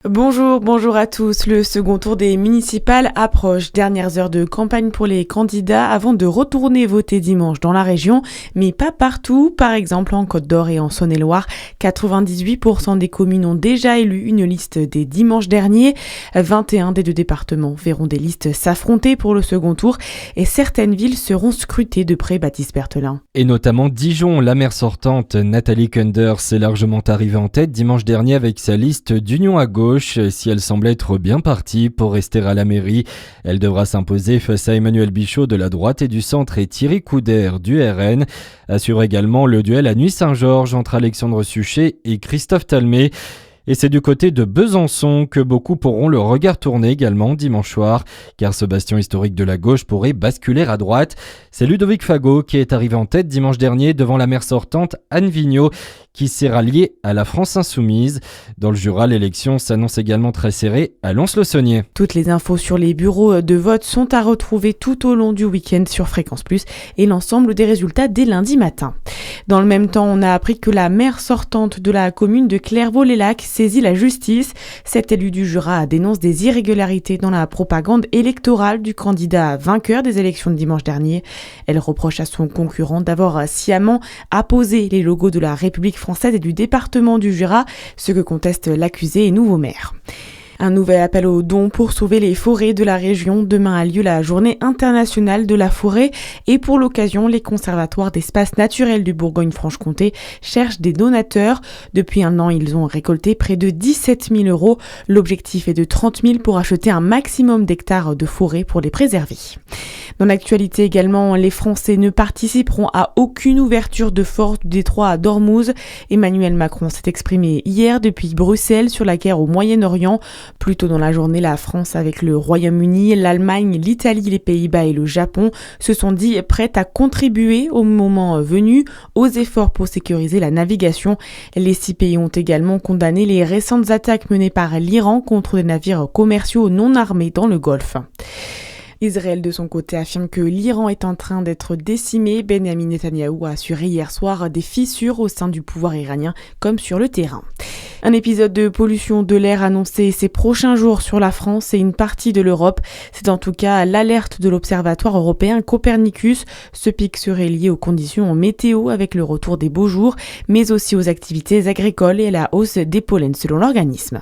Bonjour à tous. Le second tour des municipales approche. Dernières heures de campagne pour les candidats avant de retourner voter dimanche dans la région, mais pas partout. Par exemple, en Côte-d'Or et en Saône-et-Loire, 98% des communes ont déjà élu une liste dès dimanche dernier. 21 des deux départements verront des listes s'affronter pour le second tour et certaines villes seront scrutées de près, Baptiste Berthelin. Et notamment Dijon, la maire sortante Nathalie Kunders est largement arrivée en tête dimanche dernier avec sa liste d'union à gauche. Si elle semble être bien partie pour rester à la mairie, elle devra s'imposer face à Emmanuel Bichot de la droite et du centre et Thierry Couder du RN. Assure également le duel à Nuit-Saint-Georges entre Alexandre Suchet et Christophe Talmé. Et c'est du côté de Besançon que beaucoup pourront le regard tourner également dimanche soir, car ce bastion historique de la gauche pourrait basculer à droite. C'est Ludovic Fagot qui est arrivé en tête dimanche dernier devant la maire sortante Anne Vigneault, qui s'est ralliée à la France Insoumise. Dans le Jura, l'élection s'annonce également très serrée à Lons-le-Saunier. Toutes les infos sur les bureaux de vote sont à retrouver tout au long du week-end sur Fréquence Plus et l'ensemble des résultats dès lundi matin. Dans le même temps, on a appris que la maire sortante de la commune de Clairvaux-les-Lacs saisit la justice. Cette élue du Jura dénonce des irrégularités dans la propagande électorale du candidat vainqueur des élections de dimanche dernier. Elle reproche à son concurrent d'avoir sciemment apposé les logos de la République française et du département du Jura, ce que conteste l'accusé et nouveau maire. Un nouvel appel aux dons pour sauver les forêts de la région. Demain a lieu la journée internationale de la forêt et pour l'occasion, les conservatoires d'espaces naturels du Bourgogne-Franche-Comté cherchent des donateurs. Depuis un an, ils ont récolté près de 17 000 €. L'objectif est de 30 000 pour acheter un maximum d'hectares de forêt pour les préserver. Dans l'actualité également, les Français ne participeront à aucune ouverture de force du détroit à Dormouz. Emmanuel Macron s'est exprimé hier depuis Bruxelles sur la guerre au Moyen-Orient. Plus tôt dans la journée, la France avec le Royaume-Uni, l'Allemagne, l'Italie, les Pays-Bas et le Japon se sont dit prêtes à contribuer au moment venu aux efforts pour sécuriser la navigation. Les 6 pays ont également condamné les récentes attaques menées par l'Iran contre des navires commerciaux non armés dans le Golfe. Israël, de son côté, affirme que l'Iran est en train d'être décimé. Benjamin Netanyahou a assuré hier soir des fissures au sein du pouvoir iranien, comme sur le terrain. Un épisode de pollution de l'air annoncé ces prochains jours sur la France et une partie de l'Europe. C'est en tout cas l'alerte de l'Observatoire européen Copernicus. Ce pic serait lié aux conditions météo avec le retour des beaux jours, mais aussi aux activités agricoles et à la hausse des pollens selon l'organisme.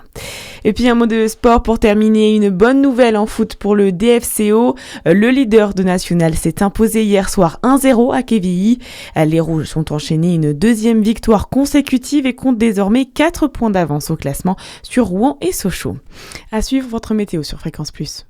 Et puis un mot de sport pour terminer, une bonne nouvelle en foot pour le DFCO. Le leader de National s'est imposé hier soir 1-0 à Quevilly. Les Rouges sont enchaînés une deuxième victoire consécutive et comptent désormais 4 points d'avance au classement sur Rouen et Sochaux. À suivre votre météo sur Fréquence Plus.